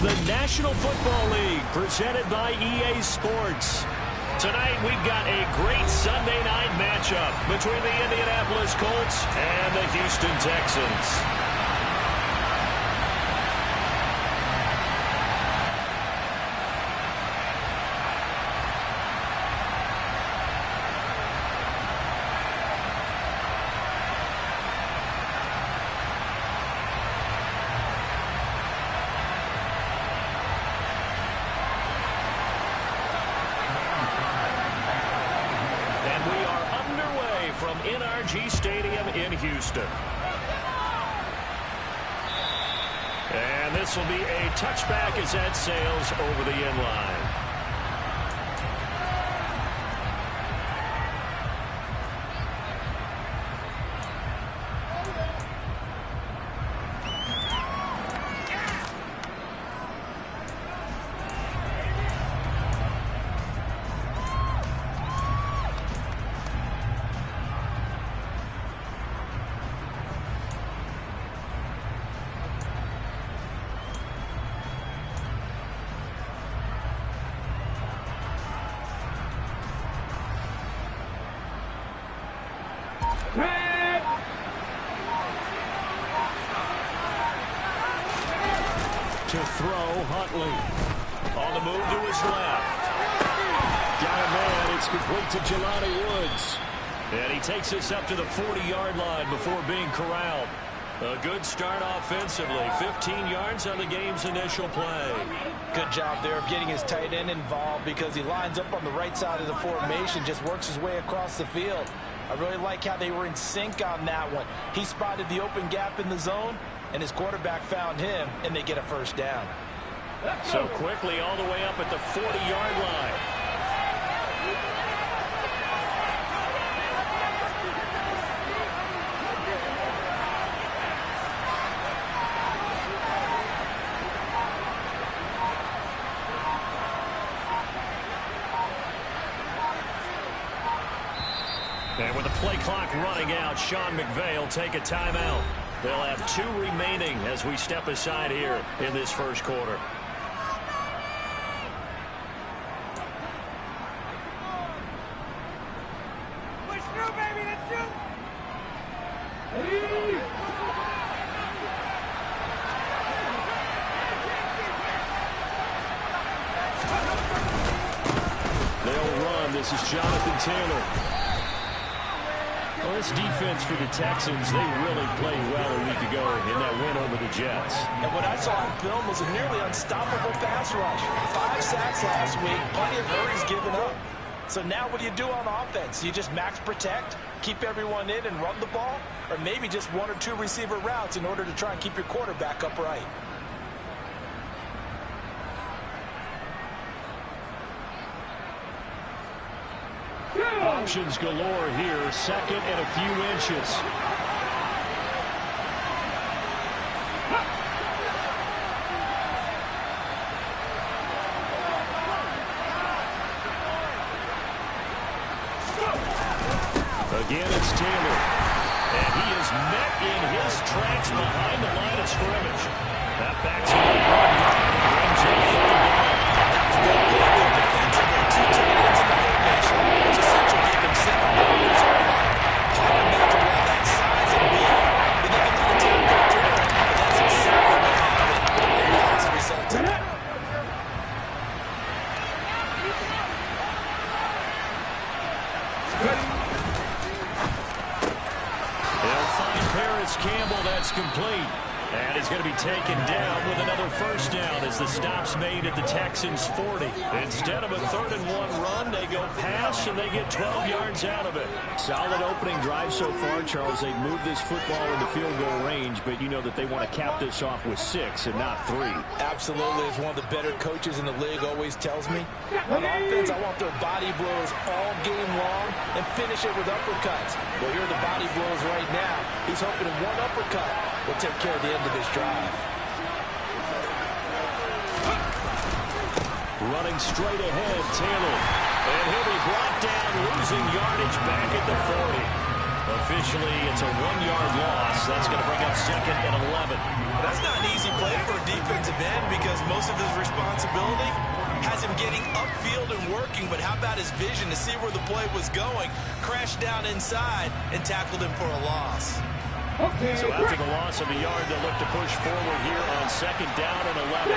the National Football League, presented by EA Sports. Tonight, we've got a great Sunday night matchup between the Indianapolis Colts and the Houston Texans. Stadium in Houston. And this will be a touchback as that sails over the end line. To throw, Huntley. On the move to his left. Got a man. It's complete to Jelani Woods. And he takes us up to the 40-yard line before being corralled. A good start offensively. 15 yards on the game's initial play. Good job there of getting his tight end involved because he lines up on the right side of the formation, just works his way across the field. I really like how they were in sync on that one. He spotted the open gap in the zone, and his quarterback found him, and they get a first down. So quickly all the way up at the 40-yard line. And with the play clock running out, Sean McVay will take a timeout. They'll have 2 remaining as we step aside here in this first quarter. Push through, baby. Let's shoot. They'll run. This is Jonathan Taylor. Well, this defense for the Texans, they really played well a week ago in that win over the Jets. And what I saw on film was a nearly unstoppable pass rush. 5 sacks last week, plenty of hurries given up. So now what do you do on offense? You just max protect, keep everyone in and run the ball, or maybe just 1 or 2 receiver routes in order to try and keep your quarterback upright. Options galore here, second and a few inches. Again, it's Taylor. And he is met in his tracks behind the line of scrimmage. That backs him up. Brings in 4 down. That's good play defensively. 2 tight ends in the formation. It's essential to keep them 7 yards off. Hard to imagine all that size and beef. But they can let the team go through it. But that's exactly what happened. The loss resulted. They'll find Paris Campbell. That's complete. And he's going to be taken down with another first down as the stop's made at the Texans' 40. Instead of a 3rd and 1 run, they go pass and they get 12 yards out of it. Solid opening drive so far, Charles. They've moved this football into field goal range, but you know that they want to cap this off with 6 and not 3. Absolutely. As one of the better coaches in the league always tells me, on offense, I want their body blows all game long and finish it with uppercuts. Well, here are the body blows right now. He's hoping in 1 uppercut will take care of the end of this drive. Running straight ahead, Taylor. And he'll be brought down, losing yardage back at the 40. Officially, it's a 1-yard loss. That's going to bring up 2nd and 11. That's not an easy play for a defensive end because most of his responsibility has him getting upfield and working, but how about his vision to see where the play was going, crashed down inside, and tackled him for a loss. So after the loss of a yard, they'll look to push forward here on 2nd down and 11.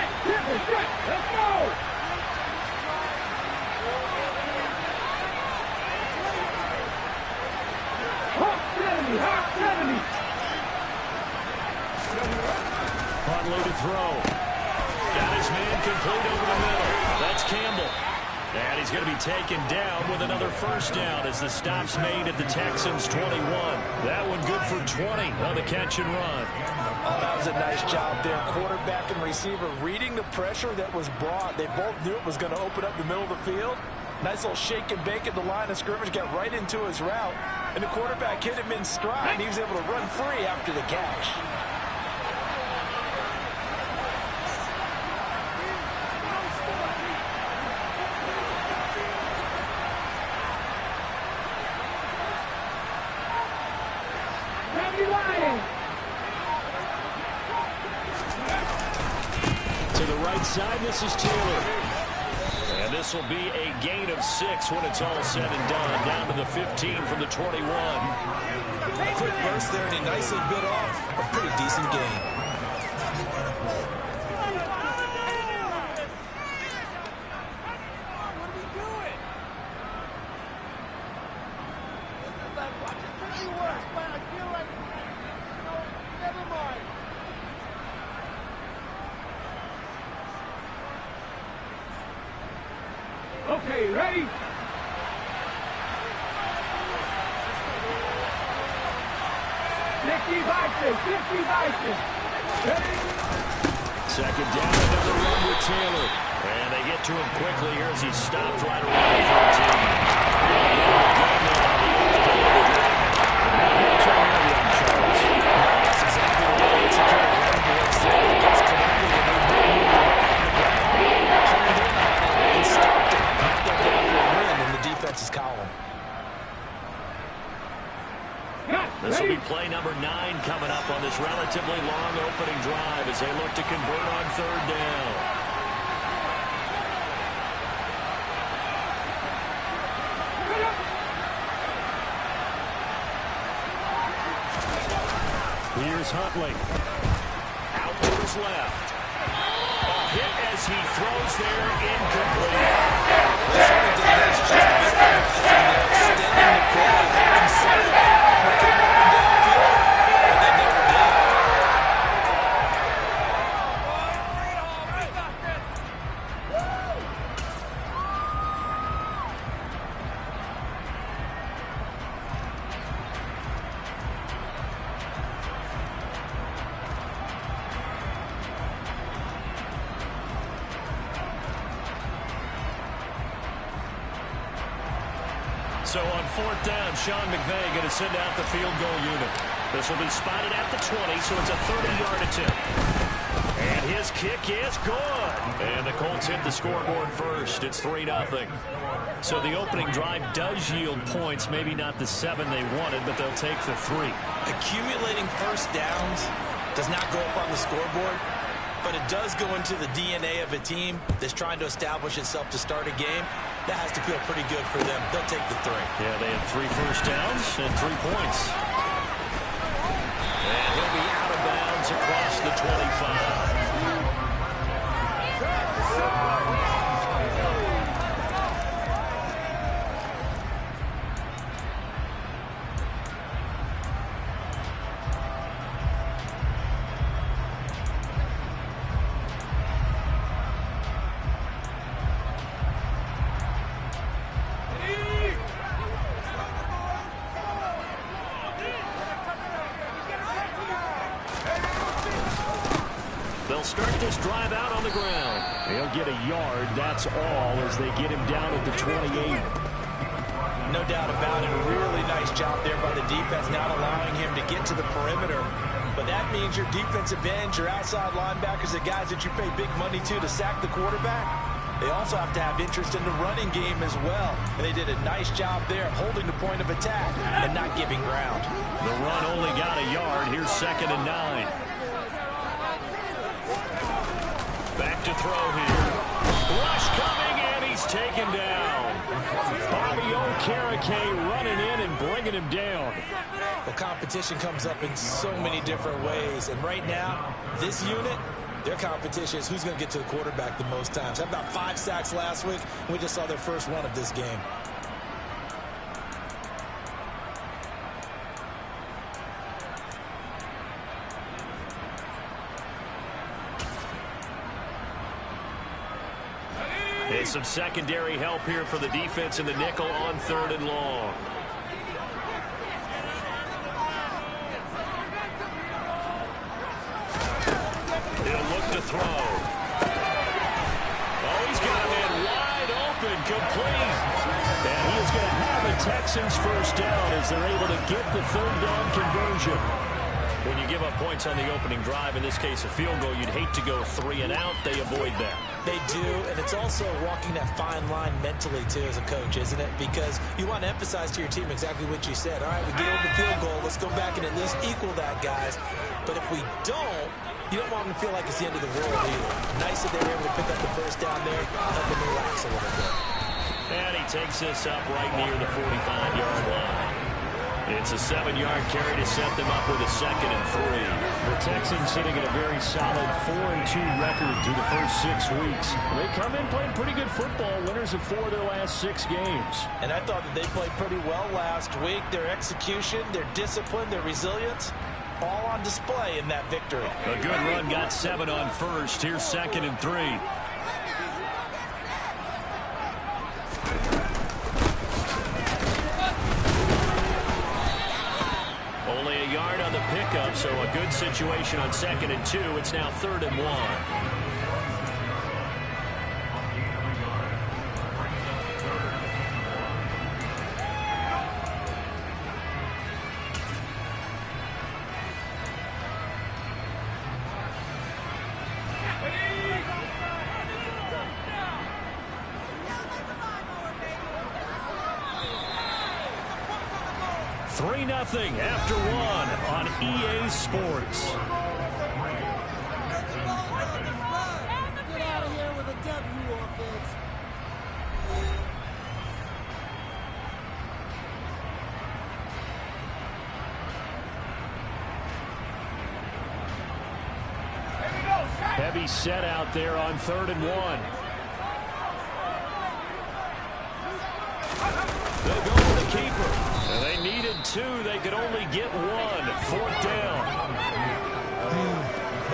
Let's go! Huntley to throw. Got his man complete over the middle. That's Campbell. And he's going to be taken down with another first down as the stop's made at the Texans' 21. That one good for 20 on the catch and run. Oh, that was a nice job there. Quarterback and receiver reading the pressure that was brought. They both knew it was going to open up the middle of the field. Nice little shake and bake at the line of scrimmage, got right into his route. And the quarterback hit him in stride, and he was able to run free after the catch. To the right side, this is Taylor. And this will be a gain of 6 when it's all said and done. Down to the 15 from the 21. A quick burst there, and he nicely bit off a pretty decent gain. Okay, ready? Second down, another run with Taylor. And they get to him quickly here as he stopped right around the 13. Column. This will be play number 9 coming up on this relatively long opening drive as they look to convert on 3rd down. Here's Huntley. Out to his left. A hit as he throws there, incomplete. Extending the play inside what came up and downfield, and they never did. So on 4th down, Sean McVay going to send out the field goal unit. This will be spotted at the 20, so it's a 30-yard attempt. And his kick is good. And the Colts hit the scoreboard first. It's 3-0. So the opening drive does yield points, maybe not the 7 they wanted, but they'll take the 3. Accumulating first downs does not go up on the scoreboard, but it does go into the DNA of a team that's trying to establish itself to start a game. That has to feel pretty good for them. They'll take the 3. Yeah, they had 3 first downs and 3 points. And he'll be out of bounds across the 25. They'll start this drive out on the ground. They'll get a yard, that's all, as they get him down at the 28. No doubt about it. A really nice job there by the defense, not allowing him to get to the perimeter. But that means your defensive ends, your outside linebackers, the guys that you pay big money to sack the quarterback, They also have to have interest in the running game as well. And they did a nice job there holding the point of attack and not giving ground. The run only got a yard. Here's 2nd and 9. Back to throw here. Rush coming, and he's taken down. Bobby Okereke running in and bringing him down. The competition comes up in so many different ways. And right now, this unit, their competition is who's going to get to the quarterback the most times. Had about 5 sacks last week. We just saw their first one of this game. And some secondary help here for the defense in the nickel on 3rd and long. He'll look to throw. Oh, he's got a man wide open, complete. And he is going to have a Texans first down as they're able to get the 3rd down conversion. When you give up points on the opening drive, in this case a field goal, you'd hate to go 3 and out. They avoid that. They do, and it's also walking that fine line mentally, too, as a coach, isn't it? Because you want to emphasize to your team exactly what you said. All right, we get over the field goal. Let's go back and at least equal that, guys. But if we don't, you don't want them to feel like it's the end of the world either. Nice that they were able to pick up the first down there, help them relax a little bit. And he takes this up right near the 45-yard line. It's a 7-yard carry to set them up with a 2nd and 3. The Texans sitting at a very solid 4-2 record through the first 6 weeks. They come in playing pretty good football, winners of 4 of their last 6 games. And I thought that they played pretty well last week. Their execution, their discipline, their resilience, all on display in that victory. A good run got 7 on first. Here's 2nd and 3. Only a yard on the pickup, so a good situation on 2nd and 2. It's now 3rd and 1. Nothing after 1 on EA Sports. Get out of here with a W, offense. Heavy set out there on 3rd and 1. They'll go to the keeper. And they needed 2. They could only get 1. 4th down.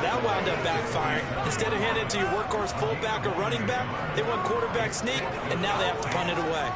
That wound up backfiring. Instead of handing it to your workhorse fullback or running back, they went quarterback sneak, and now they have to punt it away.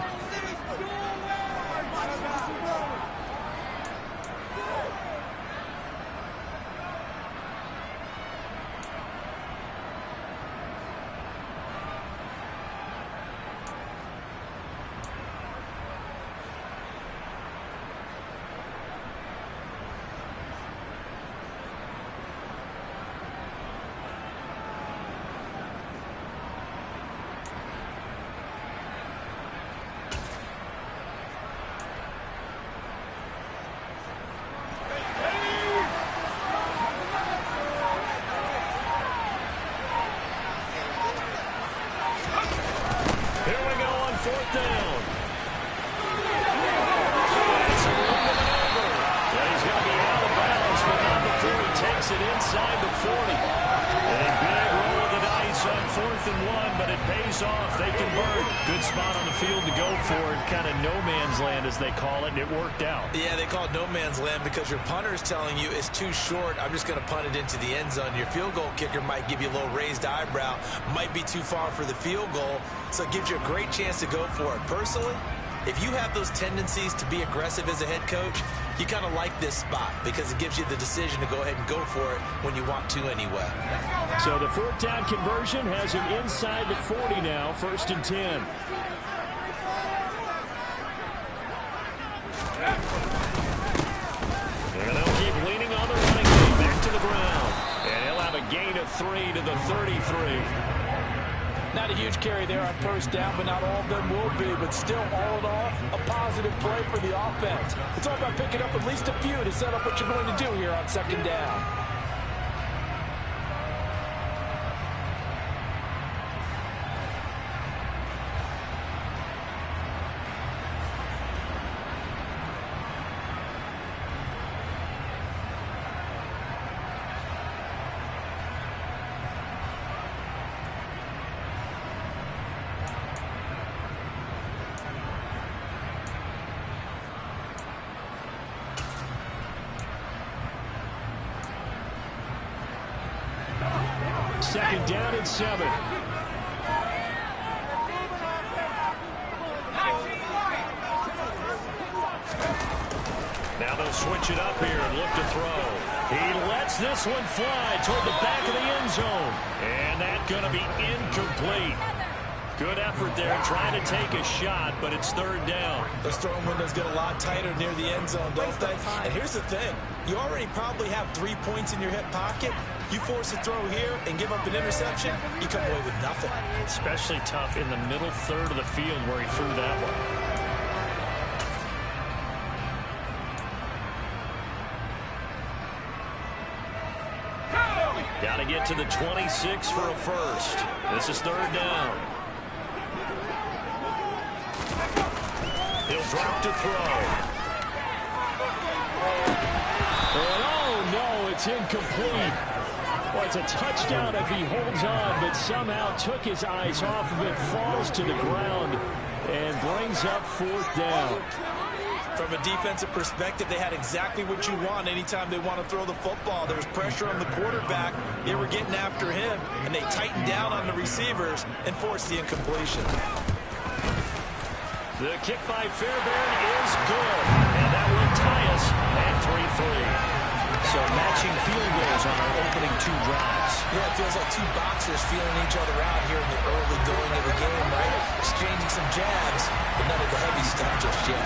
They call it, and it worked out. Yeah, they call it no man's land because your punter is telling you it's too short. I'm just going to punt it into the end zone. Your field goal kicker might give you a little raised eyebrow, might be too far for the field goal, so it gives you a great chance to go for it. Personally, if you have those tendencies to be aggressive as a head coach, you kind of like this spot because it gives you the decision to go ahead and go for it when you want to anyway. So the 4th down conversion has him inside the 40 now, 1st and 10. And they'll keep leaning on the running game back to the ground. And he'll have a gain of 3 to the 33. Not a huge carry there on first down, but not all of them will be. But still, all in all, a positive play for the offense. It's all about picking up at least a few to set up what you're going to do here on second down. Second down and 7. Now they'll switch it up here and look to throw. He lets this one fly toward the back of the end zone. And that's going to be incomplete. Good effort there trying to take a shot, but it's third down. Those throwing windows get a lot tighter near the end zone, don't they? And here's the thing. You already probably have 3 points in your hip pocket. You force a throw here and give up an interception, you come away with nothing. Especially tough in the middle third of the field where he threw that one. Got to get to the 26 for a first. This is third down. He'll drop to throw. And oh, no, it's incomplete. Well, it's a touchdown if he holds on, but somehow took his eyes off of it, falls to the ground, and brings up fourth down. From a defensive perspective, they had exactly what you want anytime they want to throw the football. There was pressure on the quarterback. They were getting after him, and they tightened down on the receivers and forced the incompletion. The kick by Fairbairn is good, and that will tie us at 3-3. So matching field goals on our opening 2 drives. Yeah, it feels like 2 boxers feeling each other out here in the early going of the game, right? Exchanging some jabs, but none of the heavy stuff just yet.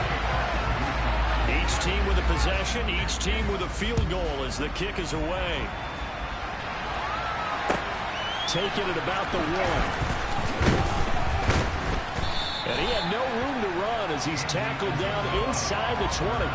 Each team with a possession, each team with a field goal as the kick is away. Taking it about the 1. And he had no room to run as he's tackled down inside the 20.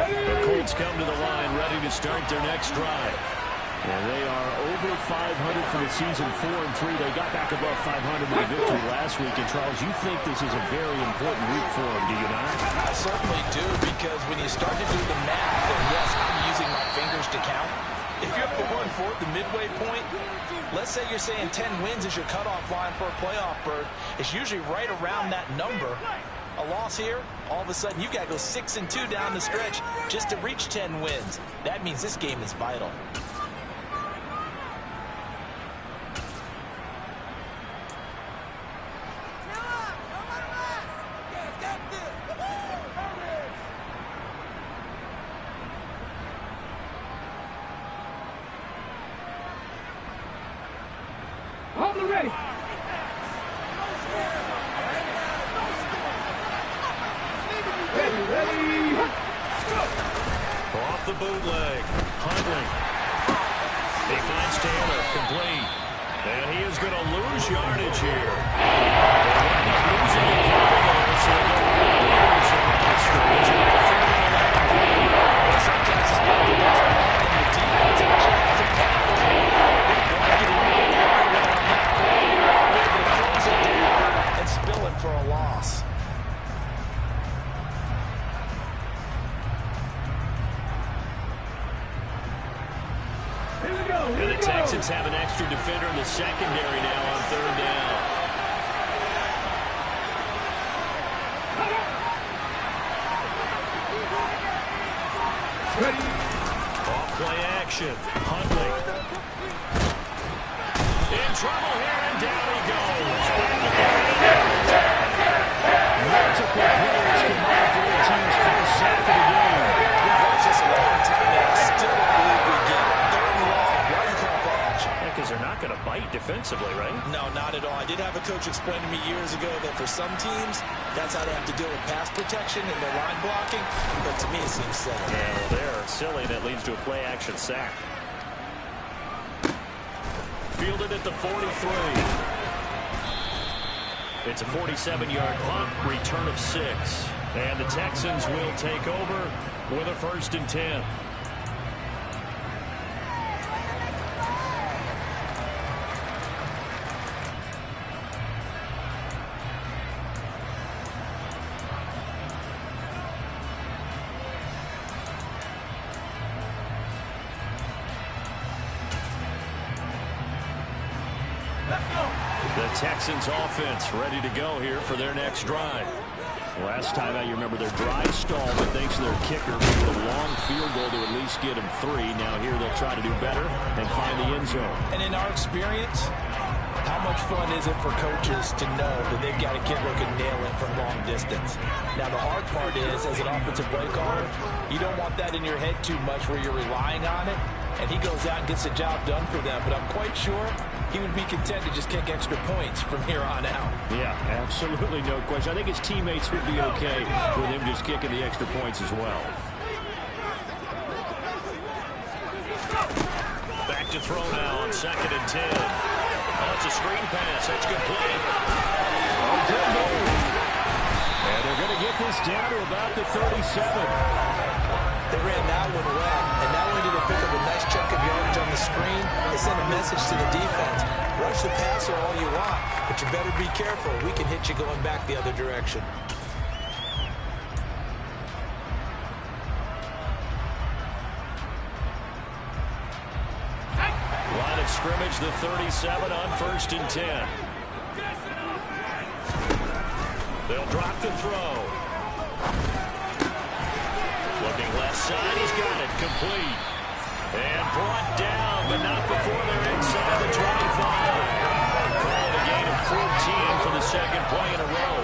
The Colts come to the line ready to start their next drive. And they are over 500 for the season, 4-3. They got back above 500 with a victory last week. And, Charles, you think this is a very important week for them, do you not? I certainly do, because when you start to do the math, and yes, I'm using my fingers to count. If you're 4-4 at the midway point, let's say you're saying 10 wins is your cutoff line for a playoff berth. It's usually right around that number. A loss here, all of a sudden you've got to go 6-2 down the stretch just to reach 10 wins. That means this game is vital. Hold it ready. Off the bootleg. Huntley. He finds Taylor. Complete. And he is going to lose yardage here. They wind up losing the kicker there, so they'll lose the line of scrimmage. Sometimes it's not the best play in the defense. It actually hasn't tackled him. They're blocking him very well on that play. They're able to close it down and spill it for a loss. And the Texans have an extra defender in the secondary now on third down. Off play action. Huntley. In trouble here, and down he goes. Multiple players combined for the team's first sack of the defensively, right? No, not at all. I did have a coach explain to me years ago that for some teams, that's how they have to deal with pass protection and their line blocking. But to me, it seems silly. Yeah, well, they're silly, and it leads to a play-action sack. Fielded at the 43. It's a 47-yard punt, return of 6. And the Texans will take over with a 1st and 10. The Texans offense ready to go here for their next drive. Last time out, you remember their drive stalled, but thanks to their kicker, with a long field goal to at least get them 3. Now here they'll try to do better and find the end zone. And in our experience, how much fun is it for coaches to know that they've got a kicker who can nail it from long distance? Now, the hard part is, as an offensive play caller, you don't want that in your head too much where you're relying on it, and he goes out and gets the job done for them. But I'm quite sure he would be content to just kick extra points from here on out. Yeah, absolutely no question. I think his teammates would be okay with him just kicking the extra points as well. Back to throw now on 2nd and 10. Oh, it's a screen pass. That's complete. Oh, good move. And they're going to get this down to about the 37. They ran that one well, and not only did they pick up a nice chunk of yardage on the screen, they sent a message to the defense. Rush the passer all you want, but you better be careful. We can hit you going back the other direction. Line of scrimmage, the 37 on 1st and 10. They'll drop the throw. Looking left side, he's got it, complete. And brought down, but not before they're inside the 25. Call it a gain of 14 for the 2nd play in a row.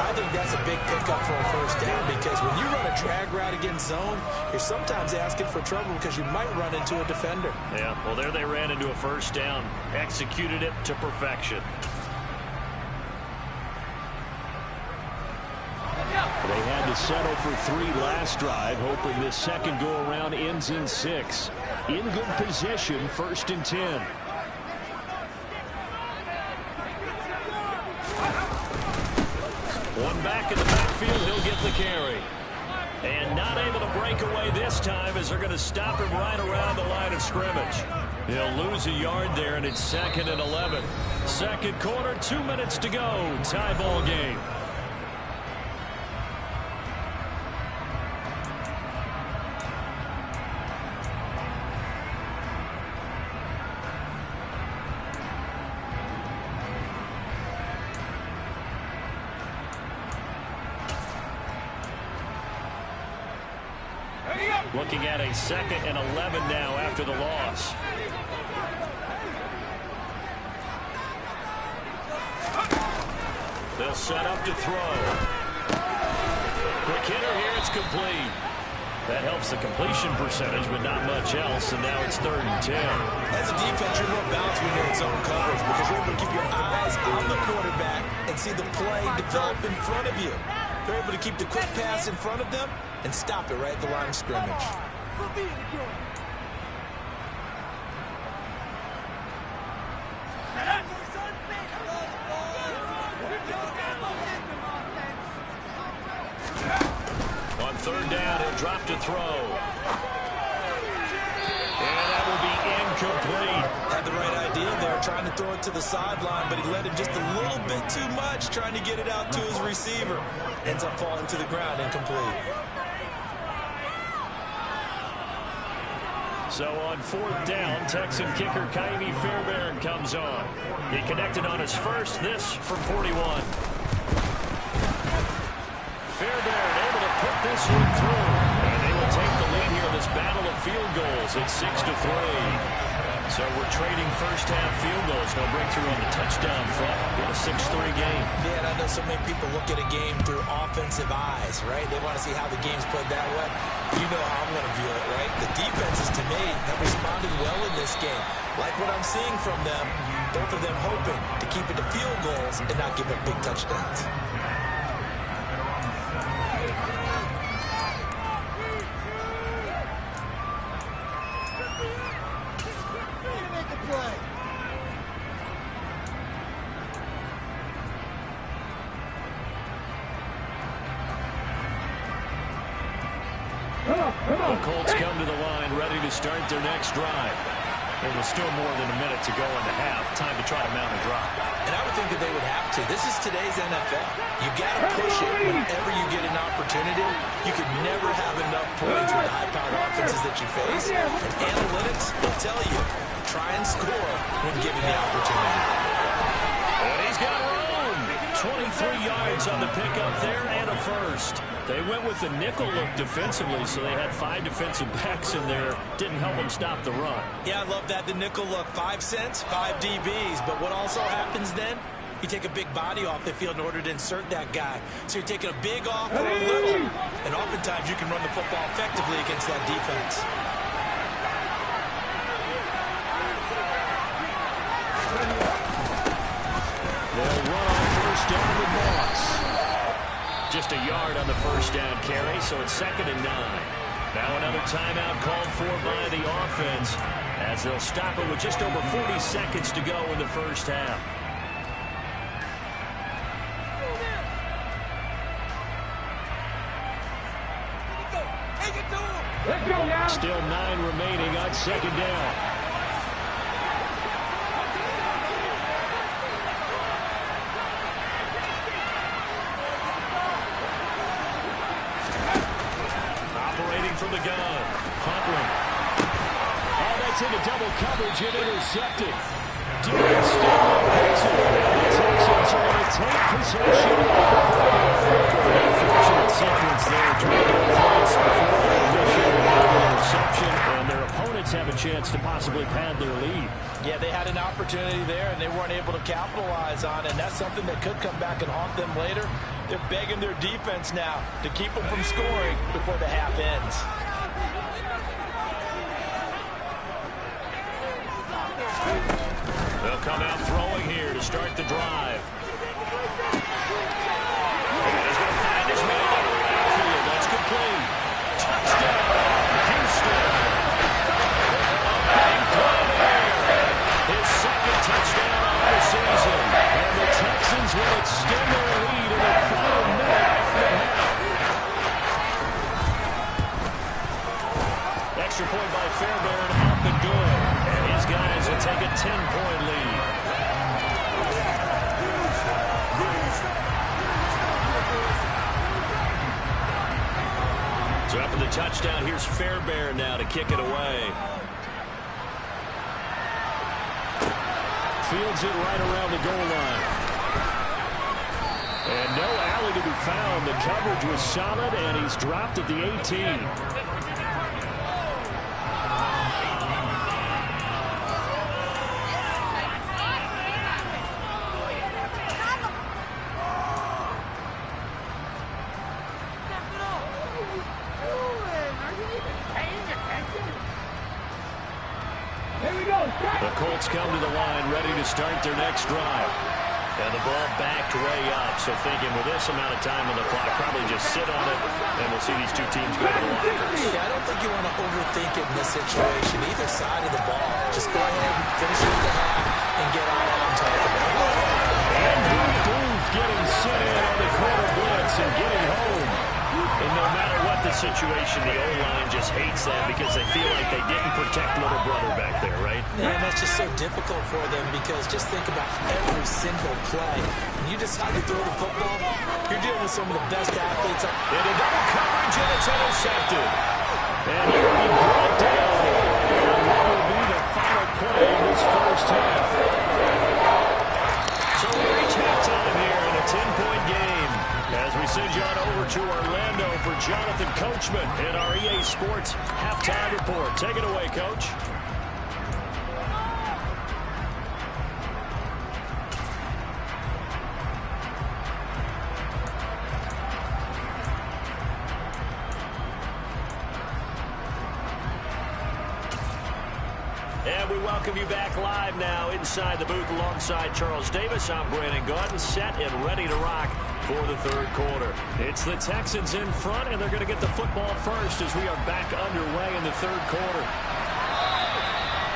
I think that's a big pickup for a 1st down, because when you run a drag route against zone, you're sometimes asking for trouble because you might run into a defender. Yeah, well, there they ran into a 1st down. Executed it to perfection. They had to settle for 3 last drive, hoping this second go-around ends in 6. In good position, 1st and 10. One back in the backfield, he'll get the carry. And not able to break away this time as they're going to stop him right around the line of scrimmage. He'll lose a yard there, and it's 2nd and 11. Second quarter, 2 minutes to go. Tie ball game. Looking at a 2nd and 11 now after the loss. They'll set up to throw. Quick hitter here, it's complete. That helps the completion percentage, but not much else, and now it's 3rd and 10. As a defense, you're more balanced when you're in zone coverage because you're able to keep your eyes on the quarterback and see the play develop in front of you. They're able to keep the quick pass in front of them and stop it right at the line of scrimmage. On 3rd down, he'll drop to throw. And that will be incomplete. Had the right idea there, trying to throw it to the sideline, but he let him just a little bit too much, trying to get it out to his receiver. Ends up falling to the ground, incomplete. So on 4th down, Texan kicker Kaimi Fairbairn comes on. He connected on his first, this from 41. Fairbairn able to put this one through. And they will take the lead here in this battle of field goals at 6-3. So we're trading first-half field goals. No breakthrough on the touchdown front in a 6-3 game. Yeah, and I know so many people look at a game through offensive eyes, right? They want to see how the game's played that way. You know how I'm going to view it, right? The defenses, to me, have responded well in this game. Like what I'm seeing from them, both of them hoping to keep it to field goals and not give up big touchdowns. The Colts come to the line, ready to start their next drive. And with still more than a minute to go in the half, time to try to mount a drive. And I would think that they would have to. This is today's NFL. You got to push it whenever you get an opportunity. You can never have enough points with the high-powered offenses that you face. And analytics will tell you, try and score when given the opportunity. And he's got room. 23 yards on the pickup there and a first. They went with the nickel look defensively, so they had 5 defensive backs in there. Didn't help them stop the run. Yeah, I love that, the nickel look. 5 cents, 5 DBs. But what also happens then? You take a big body off the field in order to insert that guy. So you're taking a big off for a little. And oftentimes you can run the football effectively against that defense. They'll run on first down with Moss. Just a yard on the first down carry, so it's 2nd and 9. Now another timeout called for by the offense as they'll stop it with just over 40 seconds to go in the first half. Let's go now. Still 9 remaining on 2nd down. From the gun, Huntley. Oh, that's into double coverage and intercepted. Dean Staley picks it, and the Texans are going to take possession of the football. Unfortunate sequence there, trying to get points before the initial interception, and their opponents have a chance to possibly pad their lead. Yeah, they had an opportunity there, and they weren't able to capitalize on it, and that's something that could come back and haunt them later. They're begging their defense now to keep them from scoring before the half ends. They'll come out throwing here to start the drive. And he's going to find his man out of the backfield. That's complete. Touchdown, Houston. A big play there. His 2nd touchdown of the season. And the Texans will extend their lead in the final minute of the half. Extra point by Fairbairn, up and good. And his guys will take a 10-point lead. So after the touchdown, here's Fairbairn now to kick it away. Fields it right around the goal line. And no alley to be found. The coverage was solid, and he's dropped at the 18. The Colts come to the line, ready to start their next drive. And the ball backed way up, so thinking with this amount of time on the clock, probably just sit on it, and we'll see these two teams go to the lockers. Yeah, I don't think you want to overthink it in this situation. Either side of the ball, just go ahead and finish it at the half and get on top of it. And Booth getting sent in on the corner blitz and getting home. And no matter what the situation, the O-line just hates that because they feel like they didn't protect little brother back there, right? Yeah, and that's just so difficult for them because just think about every single play. When you decide to throw the football, you're dealing with some of the best athletes. Into double coverage, and it's intercepted. And he will be brought down. And what will be the final play in this first half? So we reach halftime here in a 10-point game. As we send you on over to Orlando for Jonathan Coachman in our EA Sports Halftime Report. Take it away, Coach. And we welcome you back live now inside the booth alongside Charles Davis. I'm Brandon Gaudin, set and ready to rock for the third quarter. It's the Texans in front, and they're going to get the football first as we are back underway in the third quarter.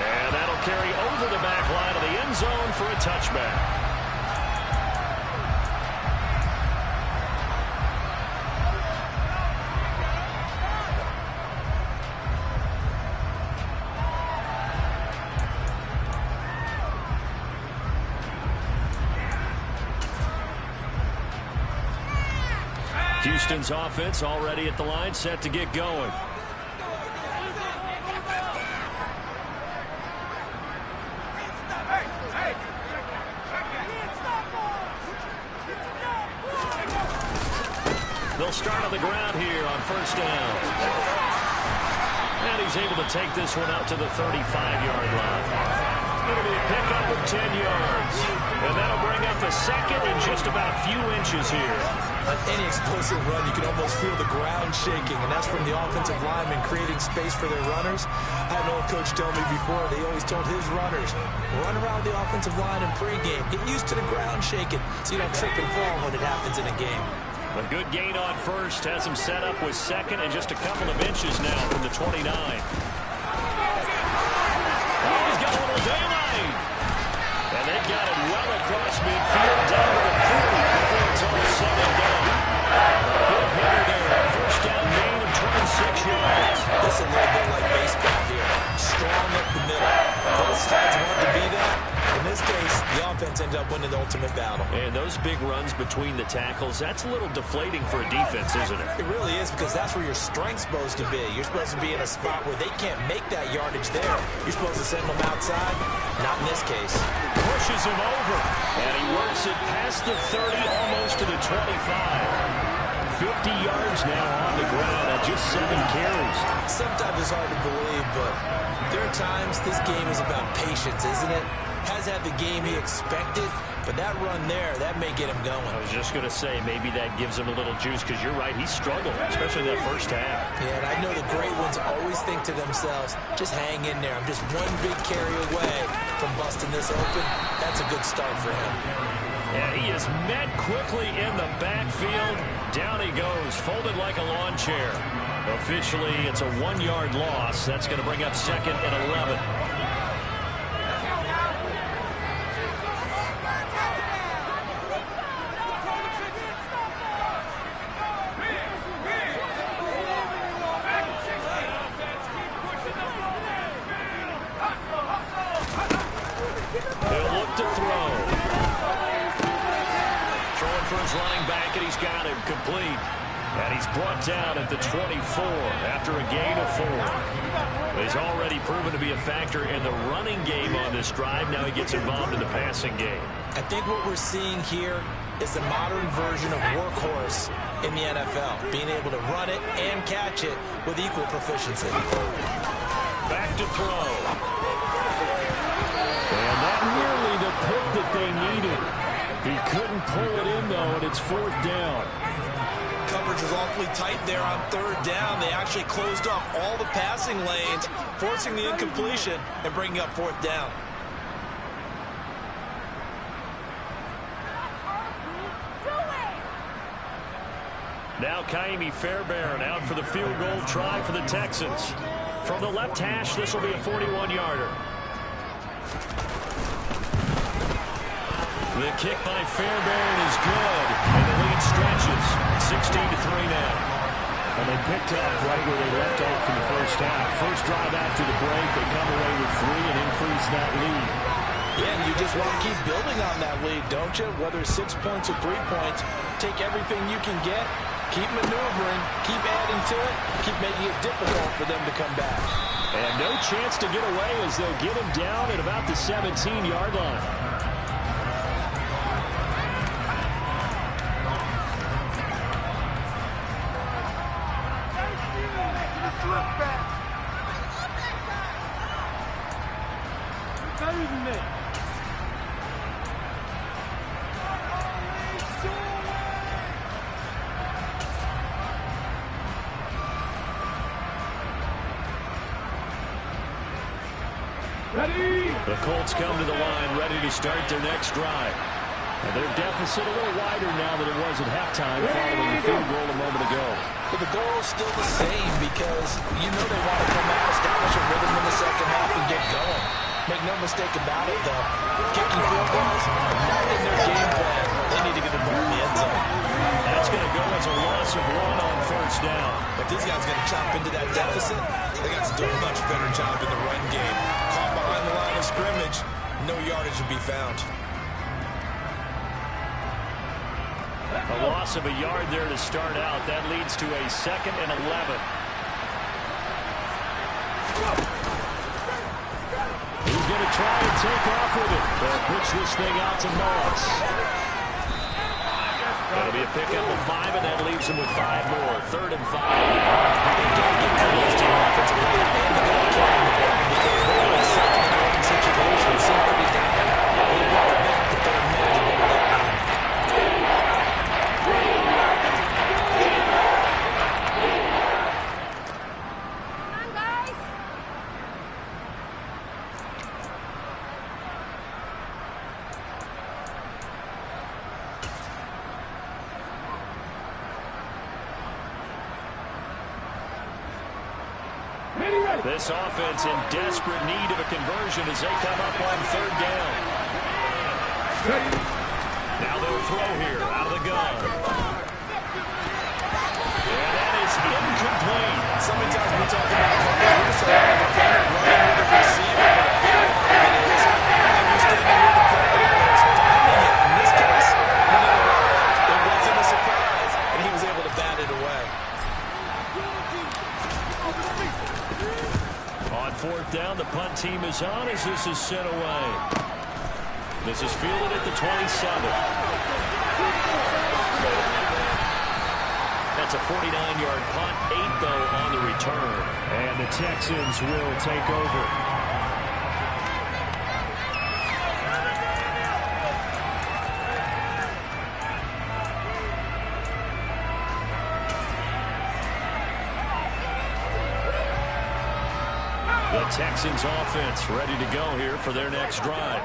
And that'll carry over the back line of the end zone for a touchback. Houston's offense already at the line, set to get going. They'll start on the ground here on first down. And he's able to take this one out to the 35-yard line. It'll be a pickup of 10 yards. And that'll bring up a second in just about a few inches here. On any explosive run, you can almost feel the ground shaking, and that's from the offensive linemen creating space for their runners. I had an old coach tell me before, they always told his runners, run around the offensive line in pregame. Get used to the ground shaking so you don't trip and fall when it happens in a game. A good gain on first has him set up with second and just a couple of inches now from the 29. Oh, he's got a little daylight. And they've got it well across midfield down to the 40 before it's all said and done. Good hitter there. First down gain of 26 yards. This is a little bit like baseball here. Strong up the middle. Both sides want to be that. In this case, the offense ended up winning the ultimate battle. And those big runs between the tackles, that's a little deflating for a defense, isn't it? It really is, because that's where your strength's supposed to be. You're supposed to be in a spot where they can't make that yardage there. You're supposed to send them outside. Not in this case. Pushes him over. And he works it past the 30, almost to the 25. 50 yards now on the ground at just 7 carries. Sometimes it's hard to believe, but there are times this game is about patience, isn't it? Has had the game he expected, but that run there, that may get him going. I was just going to say, maybe that gives him a little juice, because you're right, he struggled, especially that first half. Yeah, and I know the great ones always think to themselves, just hang in there. I'm just one big carry away from busting this open. That's a good start for him. Yeah, he is met quickly in the backfield. Down he goes, folded like a lawn chair. Officially, it's a 1-yard loss. That's going to bring up second and 11. They'll look to throw. Throwing for his running back, and he's got him complete. And he's brought down at the 24 after a gain of 4. He's already proven to be a factor in the running game on this drive. Now he gets involved in the passing game. I think what we're seeing here is the modern version of workhorse in the NFL, being able to run it and catch it with equal proficiency. Back to throw. And that nearly the pick that they needed. He couldn't pull it in, though, and it's 4th down. Coverage was awfully tight there on 3rd down. They actually closed off all the passing lanes, forcing the incompletion and bringing up 4th down. Now Kaimi Fairbairn out for the field goal try for the Texans. From the left hash, this will be a 41-yarder. The kick by Fairbairn is good, and the lead stretches. 16-3 now. And they picked up right where they left off in the first half. First drive after the break, they come away with 3 and increase that lead. Yeah, and you just want to keep building on that lead, don't you? Whether it's 6 points or 3 points, take everything you can get, keep maneuvering, keep adding to it, keep making it difficult for them to come back. And no chance to get away as they'll get him down at about the 17-yard line. Ready. The Colts come to the line ready to start their next drive. And their deficit a little wider now than it was at halftime following the field goal a moment ago. But the goal is still the same because you know they want to come out, establish a rhythm in the second half, and get going. Make no mistake about it, though. Kicking field goals, not in their game plan. They need to get the ball in the end zone. That's going to go as a loss of 1 on first down. If these guys are going to chop into that deficit, they got to do a much better job in the run game. Caught behind the line of scrimmage, no yardage to be found. A loss of a yard there to start out. That leads to a 2nd and 11. He's going to try and take off with it. They'll pitch this thing out to Moss. That'll be a pickup of 5, and that leaves him with 5 more. 3rd and 5. This offense in desperate need of a conversion as they come up on 3rd down. Now they'll throw here out of the gun. And that is incomplete. Sometimes we talk about running with the receiver, but a big part of it is understanding where the player is, finding it. In this case, it wasn't a surprise, and he was able to bat it away. On 4th down, the punt team is on as this is sent away. This is fielded at the 27. That's a 49-yard punt, 8 though on the return. And the Texans will take over. The Texans offense ready to go here for their next drive.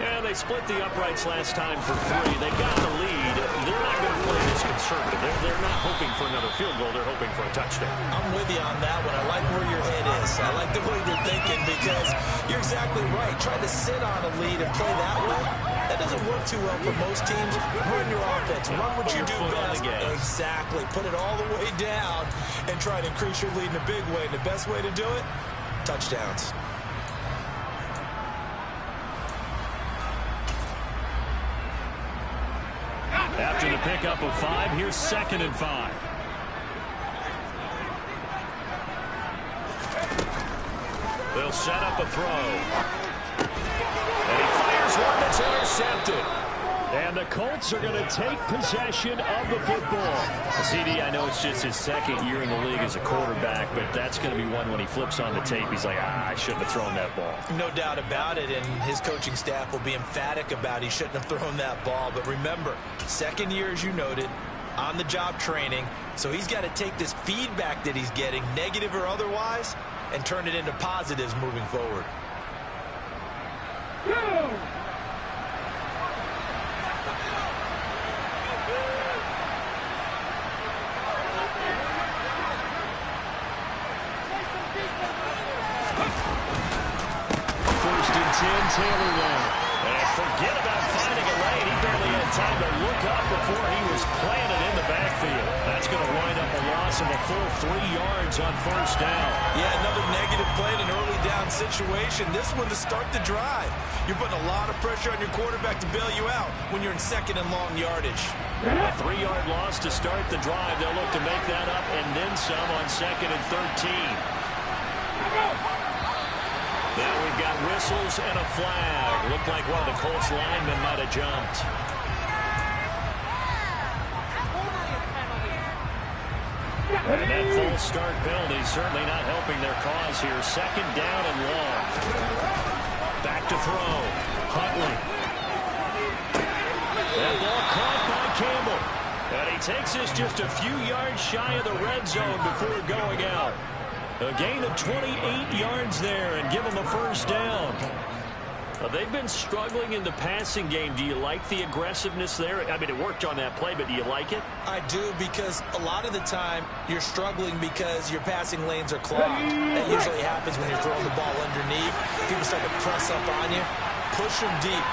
And they split the uprights last time for 3. They got the lead. They're not going to play this conservative. They're not hoping for another field goal. They're hoping for a touchdown. I'm with you on that one. I like where your head is. I like the way you're thinking because you're exactly right. Trying to sit on a lead and play that way, that doesn't work too well for most teams. Run your offense. Run what you do best. Exactly. Put it all the way down and try to increase your lead in a big way. And the best way to do it, touchdowns. After the pickup of 5, here's 2nd and 5. They'll set up a throw. And he fires one that's intercepted. And the Colts are going to take possession of the football. CD, I know it's just his 2nd year in the league as a quarterback, but that's going to be one when he flips on the tape. He's like, I shouldn't have thrown that ball. No doubt about it, and his coaching staff will be emphatic about he shouldn't have thrown that ball. But remember, 2nd year, as you noted, on-the-job training, so he's got to take this feedback that he's getting, negative or otherwise, and turn it into positives moving forward. Taylor there. And forget about finding a lane. He barely had time to look up before he was planted in the backfield. That's going to wind up a loss of a full 3 yards on 1st down. Yeah, another negative play in an early down situation. This one to start the drive. You're putting a lot of pressure on your quarterback to bail you out when you're in 2nd and long yardage. A 3-yard loss to start the drive. They'll look to make that up and then some on 2nd and 13. Now we've got whistles and a flag. Looked like one of the Colts linemen might have jumped. And that false start penalty certainly not helping their cause here. 2nd down and long. Back to throw. Huntley. That ball caught by Campbell. And he takes this just a few yards shy of the red zone before going out. A gain of 28 yards there and give them a first down. They've been struggling in the passing game. Do you like the aggressiveness there? I mean, it worked on that play, but do you like it? I do, because a lot of the time you're struggling because your passing lanes are clogged. That usually happens when you're throwing the ball underneath. People start to press up on you. Push them deep.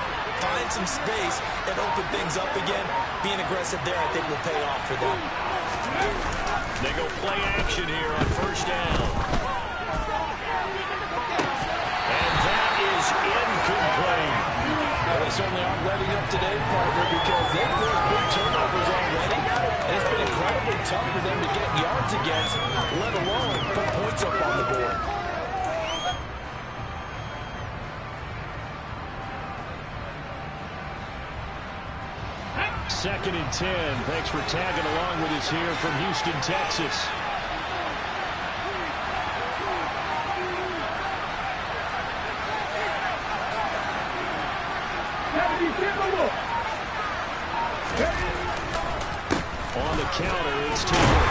Find some space and open things up again. Being aggressive there, I think, will pay off for them. They go play action here on first down. And that is incomplete. Well, they certainly aren't letting up today, partner, because they've forced big turnovers already. And it's been incredibly tough for them to get yards against, let alone put points up on the board. Second and 10. Thanks for tagging along with us here from Houston, Texas. On the counter, it's Taylor.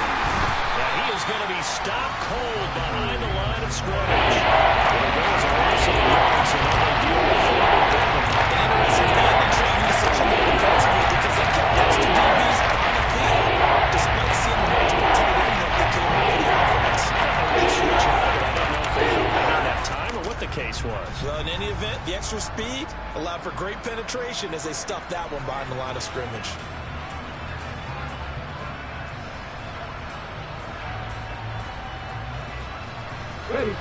And he is going to be stopped cold behind the line of scrimmage. There goes a loss of yards, and only deal with 4 of them. Interesting thing to try to such a low defensively, because they kept extra DBs on the field, despite seeing the multiple tight end that came out of the offense. I don't know if they felt bad on that time or what the case was. Well, in any event, the extra speed allowed for great penetration as they stuffed that one behind the line of scrimmage.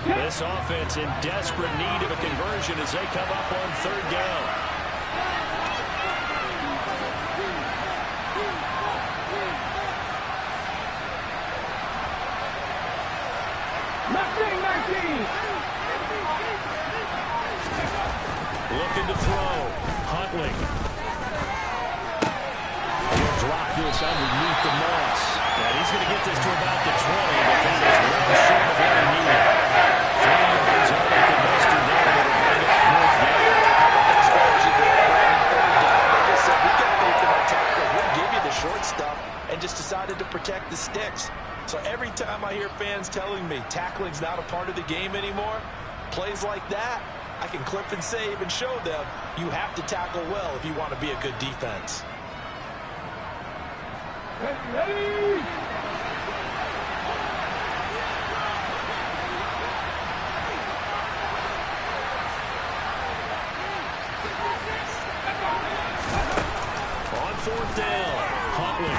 This offense in desperate need of a conversion as they come up on third down. Looking to throw. Huntley. He'll drop this underneath the moss. And he's going to get this to about the 20, but that is well short of what he needed. 3 yards out of the Western there, but it'll bring up fourth down. As far as you get third down, they just said, we got faith in our tackles. We'll give you the short stuff, and just decided to protect the sticks. So every time I hear fans telling me tackling's not a part of the game anymore, plays like that, I can clip and save and show them you have to tackle well if you want to be a good defense. Ready? On fourth down, Huntley.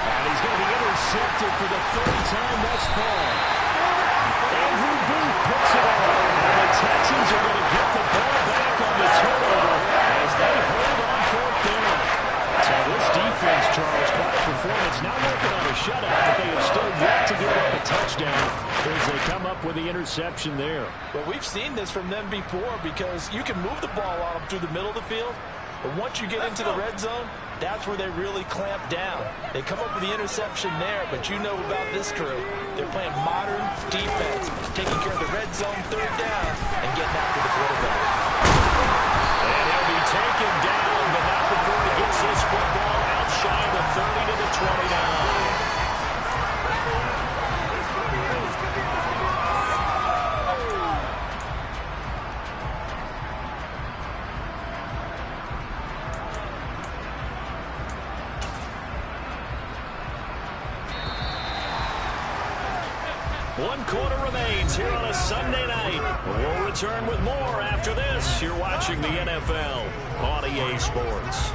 And he's going to be intercepted for the third time thus far. Andrew Booth puts it on. And the Texans are going to get the ball back on the turnover as they hold on fourth down. So this defense, Charles, quite a performance. Not working on a shutout, but they have still yet to give up a touchdown as they come up with the interception there. But we've seen this from them before, because you can move the ball on them through the middle of the field, but once you get into the red zone, that's where they really clamp down. They come up with the interception there, but you know about this crew. They're playing modern defense, taking care of the red zone third down and getting after the quarterback. And he'll be taken down, but not before he gets this football out shy of the 30 to the 29. One quarter remains here on a Sunday night. We'll return with more after this. You're watching the NFL on EA Sports.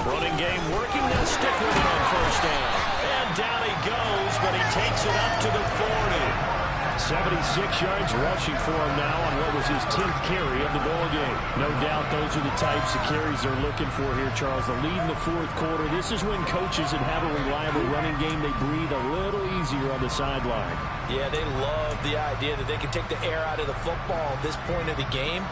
Running game working. They'll stick with it on first down. And down he goes, but he takes it up to the 40. 76 yards rushing for him now on what was his 10th carry of the ball game. No doubt those are the types of carries they're looking for here, Charles. The lead in the fourth quarter. This is when coaches that have a reliable running game, they breathe a little easier on the sideline. Yeah, they love the idea that they can take the air out of the football at this point of the game.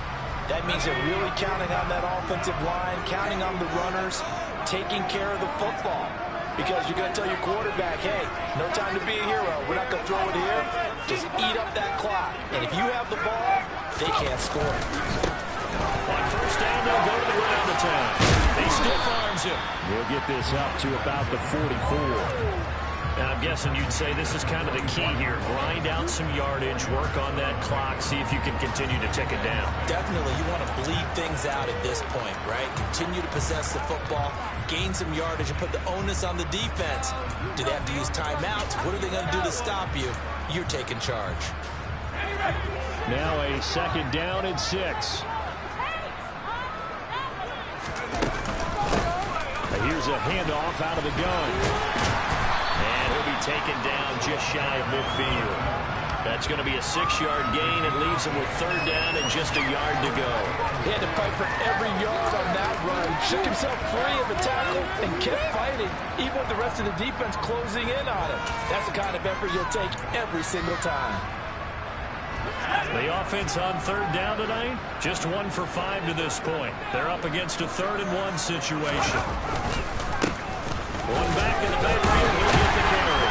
That means they're really counting on that offensive line, counting on the runners, taking care of the football. Because you're going to tell your quarterback, hey, no time to be a hero. We're not going to throw it here. Just eat up that clock. And if you have the ball, they can't score. On first down, they'll go to the ground attack. He stiff arms him. We'll get this up to about the 44. And I'm guessing you'd say this is kind of the key here. Grind out some yardage, work on that clock, see if you can continue to tick it down. Definitely, you want to bleed things out at this point, right? Continue to possess the football, gain some yardage, and put the onus on the defense. Do they have to use timeouts? What are they going to do to stop you? You're taking charge. Now a second down and 6. Here's a handoff out of the gun. And he'll be taken down just shy of midfield. That's going to be a 6-yard gain. It leaves him with third down and just a yard to go. He had to fight for every yard on that run. Shook himself free of the tackle and kept fighting, even with the rest of the defense closing in on him. That's the kind of effort you'll take every single time. The offense on third down tonight, just 1 for 5 to this point. They're up against a 3rd-and-1 situation. One back in the backfield, he'll get the carry.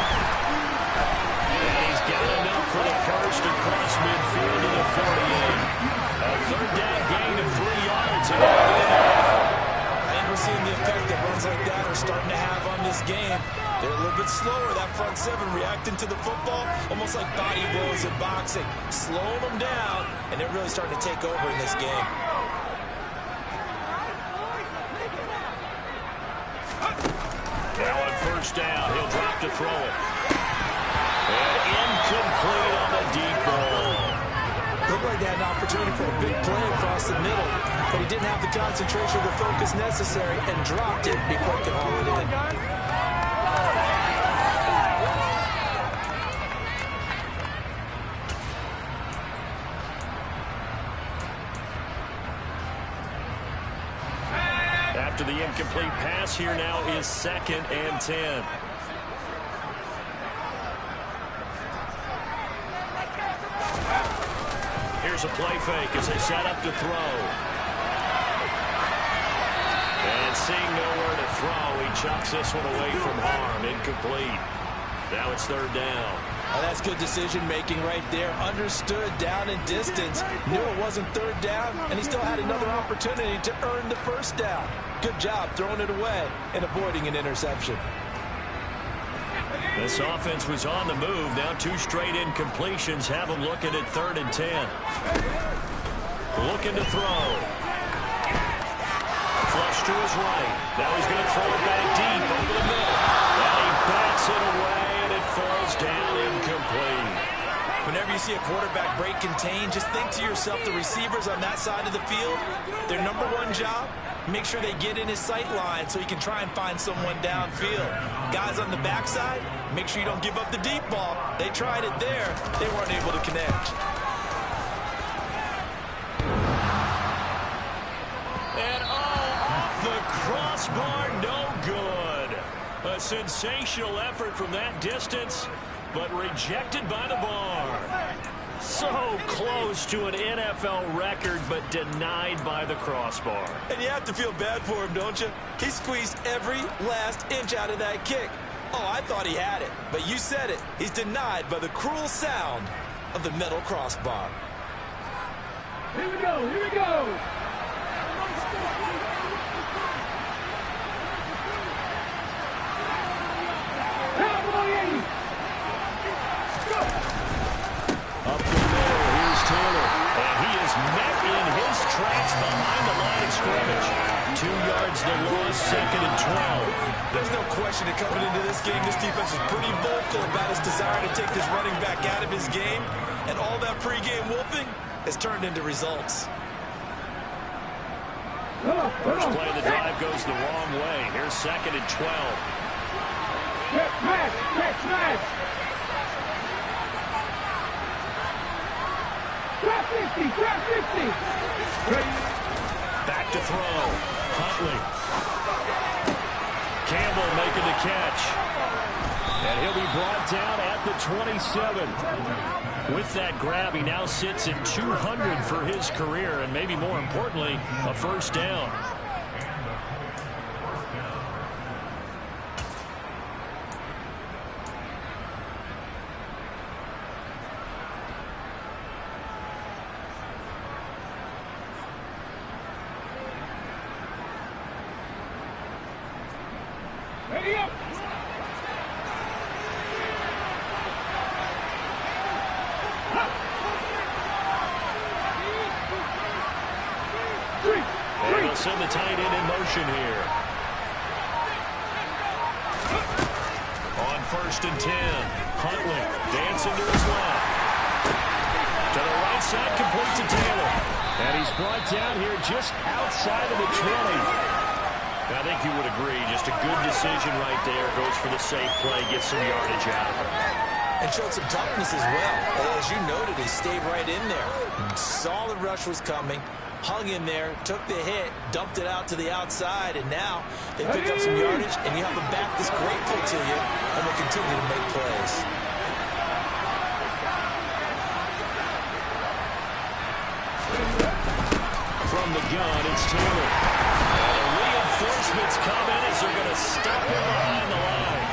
And he's got enough for the first across midfield to the 48. A third down gain of 3 yards. And we're seeing the effect that runs like that are starting to have on this game. They're a little bit slower, that front 7 reacting to the football, almost like body blows in boxing. Slowing them down, and they're really starting to take over in this game. Now on first down, he'll drop to throw it. And incomplete on the deep ball. Looked like they had an opportunity for a big play across the middle, but he didn't have the concentration or the focus necessary and dropped it before he could haul it in. After the incomplete pass, here now is 2nd and 10. Here's a play fake as they set up to throw. And seeing nowhere to throw, he chucks this one away from harm. Incomplete. Now it's 3rd down. Oh, that's good decision-making right there. Understood down and distance. Knew it wasn't 3rd down, and he still had another opportunity to earn the 1st down. Good job throwing it away and avoiding an interception. This offense was on the move. Now 2 straight incompletions have him looking at 3rd and 10. Looking to throw. Flush to his right. Now he's going to throw it back deep over the middle. And he backs it away, and it falls down incomplete. Whenever you see a quarterback break contain, just think to yourself, the receivers on that side of the field, their number 1 job, make sure they get in his sight line so he can try and find someone downfield. Guys on the backside, make sure you don't give up the deep ball. They tried it there. They weren't able to connect. And off the crossbar, no good. A sensational effort from that distance, but rejected by the bar. So close to an NFL record, but denied by the crossbar. And you have to feel bad for him, don't you? He squeezed every last inch out of that kick. Oh, I thought he had it, but you said it. He's denied by the cruel sound of the metal crossbar. Here we go, here we go. Up the middle, here's Taylor. And he is met in his tracks behind the line of scrimmage. 2 yards the loss, 2nd and 12. There's no question that coming into this game, this defense is pretty vocal about his desire to take this running back out of his game. And all that pregame wolfing has turned into results. First play of the drive goes the wrong way. Here's 2nd and 12. Smash, smash. 60, grab 60. Back to throw. Huntley. Campbell making the catch. And he'll be brought down at the 27. With that grab, he now sits at 200 for his career, and maybe more importantly, a first down. Ready up. And they'll send the tight end in motion here. On 1st and 10, Huntley dancing to his left. To the right side, complete to Taylor. And he's brought down here just outside of the 20. I think you would agree, just a good decision right there. Goes for the safe play, gets some yardage out of it. And showed some toughness as well. As you noted, he stayed right in there. Saw the rush was coming, hung in there, took the hit, dumped it out to the outside, and now they pick up some yardage, and you have a back that's grateful to you and will continue to make plays. From the gun, it's Taylor. And reinforcements come in as they're going to stop him behind the line.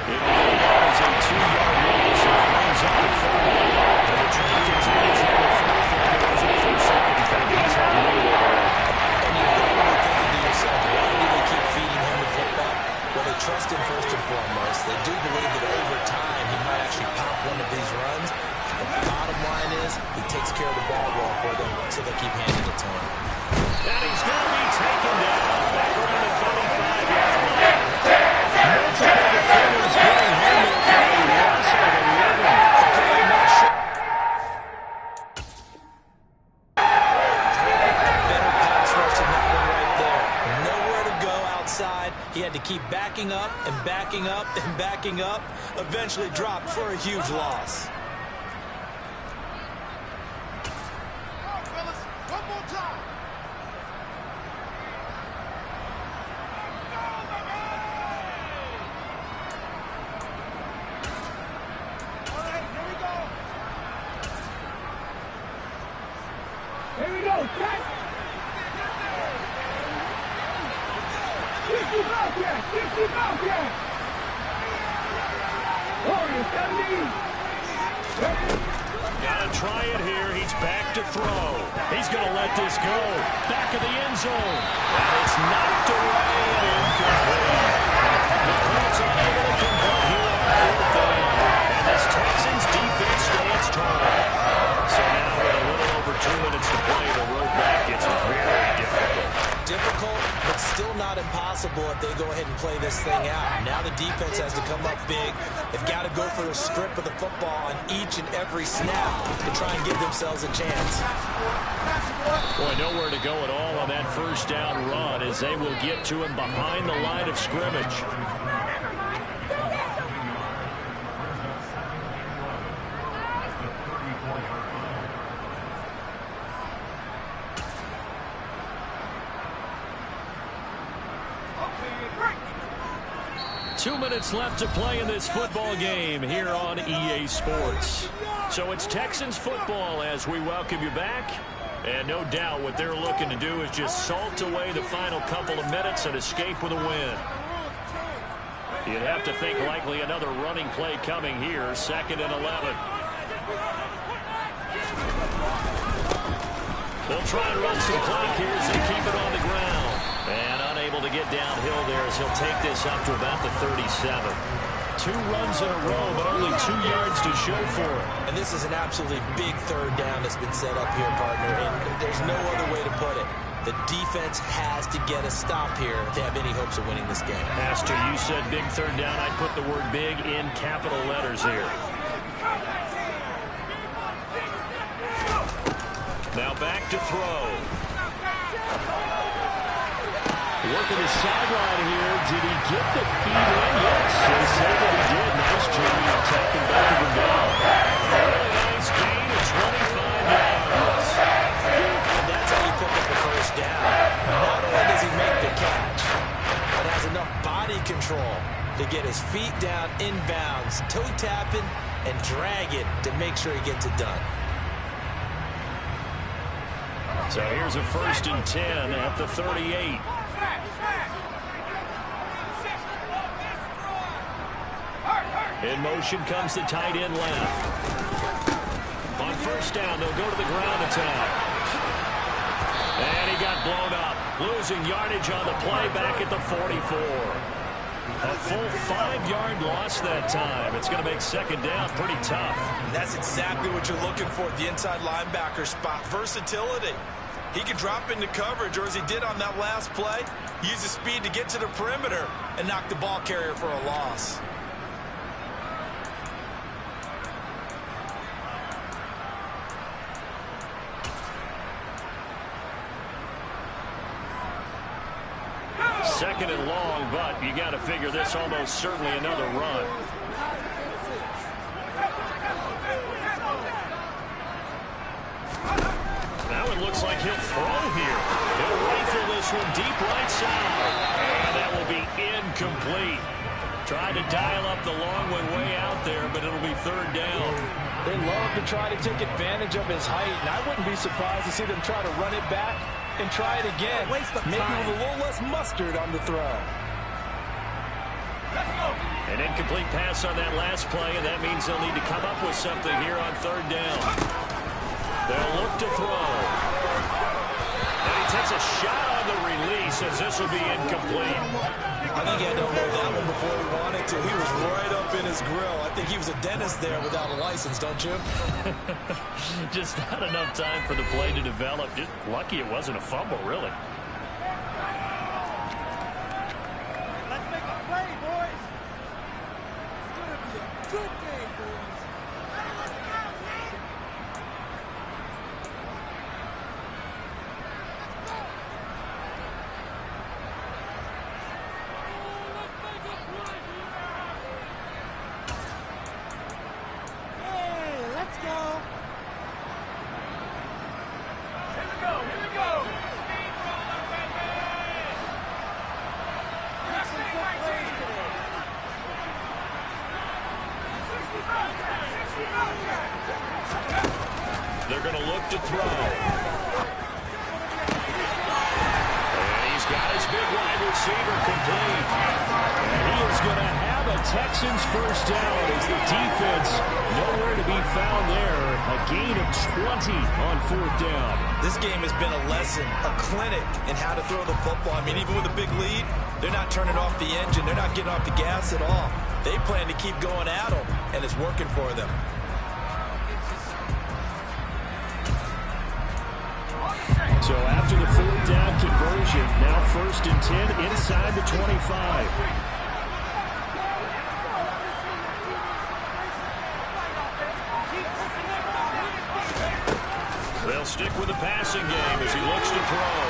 It'll go down as a 2-yard loss. It brings up the 4th down. And the try continues on the 4th, and it goes in for a second. In fact, he's had a little over. And you're probably thinking to yourself, why do they keep feeding him the football? Well, they trust him first and foremost. They do believe that over time he might actually pop one of these runs. But the bottom line is he takes care of the ball well for them, so they keep handing it to him. And he's going to be taken down back around the 35-yard line. Multiple defenders going home there for a loss of 11. Okay, I'm not sure. Better pass rush than that one right there. Nowhere to go outside. He had to keep backing up and backing up and backing up. Eventually dropped for a huge loss. One more time. Here we go, check! 60 Bobcat! 60 Bobcat! Warriors, 70! Gotta try it here. He's back to throw. He's gonna let this go. Back of the end zone. And it's knocked away and incomplete. The Colts unable to convert here on 4th down. And this Texans defense stands tall. So now with a little over 2 minutes to play, the road back gets very difficult. Difficult, but still not impossible if they go ahead and play this thing out. Now the defense has to come up big. They've got to go for a strip of the football on each and every snap to try and give themselves a chance. Boy, nowhere to go at all on that first down run as they will get to him behind the line of scrimmage. 2 minutes left to play in this football game here on EA Sports. So it's Texans football as we welcome you back. And no doubt what they're looking to do is just salt away the final couple of minutes and escape with a win. You'd have to think likely another running play coming here, 2nd and 11. They'll try and run some clock here as they keep it on the ground. And unable to get downhill there as he'll take this up to about the 37. 2 runs in a row, but only 2 yards to show for it. And this is an absolutely big 3rd down that's been set up here, partner. And there's no other way to put it. The defense has to get a stop here to have any hopes of winning this game. Pastor, you said big 3rd down. I'd put the word big in capital letters here. Now back to throw. Working the sideline here. Did he get the feet in? Yes, they say that he did. Nice job taking both of them down. Really nice gain of 25 yards. to get his feet down inbounds, toe tapping, and dragging to make sure he gets it done. So here's a 1st and 10 at the 38. In motion comes the tight end left. On 1st down, they'll go to the ground attack. And he got blown up. Losing yardage on the play back at the 44. A full 5-yard loss that time. It's going to make 2nd down pretty tough. And that's exactly what you're looking for at the inside linebacker spot. Versatility. He can drop into coverage, or as he did on that last play, use his speed to get to the perimeter and knock the ball carrier for a loss. Second and long, but you got to figure this almost certainly another run. Now it looks like he'll throw here. He'll rifle this one deep right side. And that will be incomplete. Tried to dial up the long one way out there, but it'll be 3rd down. They love to try to take advantage of his height, and I wouldn't be surprised to see them try to run it back and try it again. Maybe with a little less mustard on the throw. An incomplete pass on that last play, and that means they'll need to come up with something here on 3rd down. They'll look to throw. And he takes a shot on the release as this will be incomplete. I think he had to unload that one before he wanted to. He was right up in his grill. I think he was a dentist there without a license, don't you? Just not enough time for the play to develop. Just lucky it wasn't a fumble, really. Let's make a play, boys. It's going to be a good day, boys. They're going to look to throw. And he's got his big wide receiver complete. And he is going to have a Texans 1st down as the defense nowhere to be found there. A gain of 20 on 4th down. This game has been a lesson, a clinic in how to throw the football. I mean, even with a big lead, they're not turning off the engine. They're not getting off the gas at all. They plan to keep going at them, and it's working for them. So after the 4th down conversion, now 1st and 10 inside the 25. They'll stick with the passing game as he looks to throw.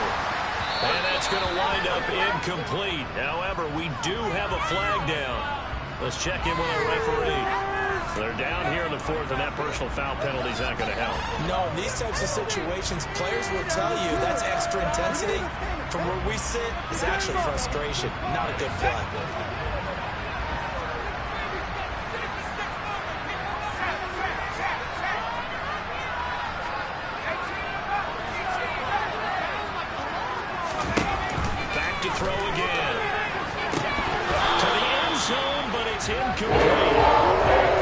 And that's going to wind up incomplete. However, we do have a flag down. Let's check in with our referee. They're down here in the 4th, and that personal foul penalty is not going to help. No, in these types of situations, players will tell you that's extra intensity. From where we sit, it's actually frustration, not a good play. Back to throw again. To the end zone, but it's incomplete.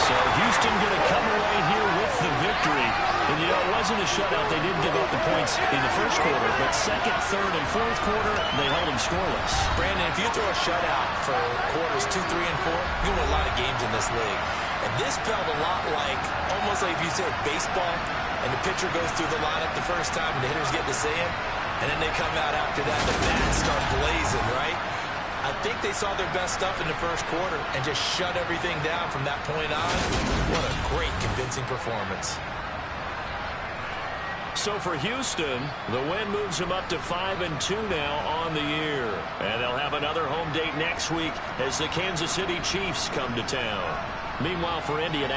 So Houston going to come away here with the victory. And, you know, it wasn't a shutout. They did give up the points in the 1st quarter, but 2nd, 3rd, and 4th quarter, they held them scoreless. Brandon, if you throw a shutout for quarters 2, 3, and 4, you win a lot of games in this league. And this felt a lot like, almost like if you said baseball, and the pitcher goes through the lineup the first time, and the hitters get to see him, and then they come out after that, the bats start blazing, right? I think they saw their best stuff in the 1st quarter and just shut everything down from that point on. What a great, convincing performance. So for Houston, the win moves them up to 5-2 now on the year. And they'll have another home date next week as the Kansas City Chiefs come to town. Meanwhile, for Indianapolis,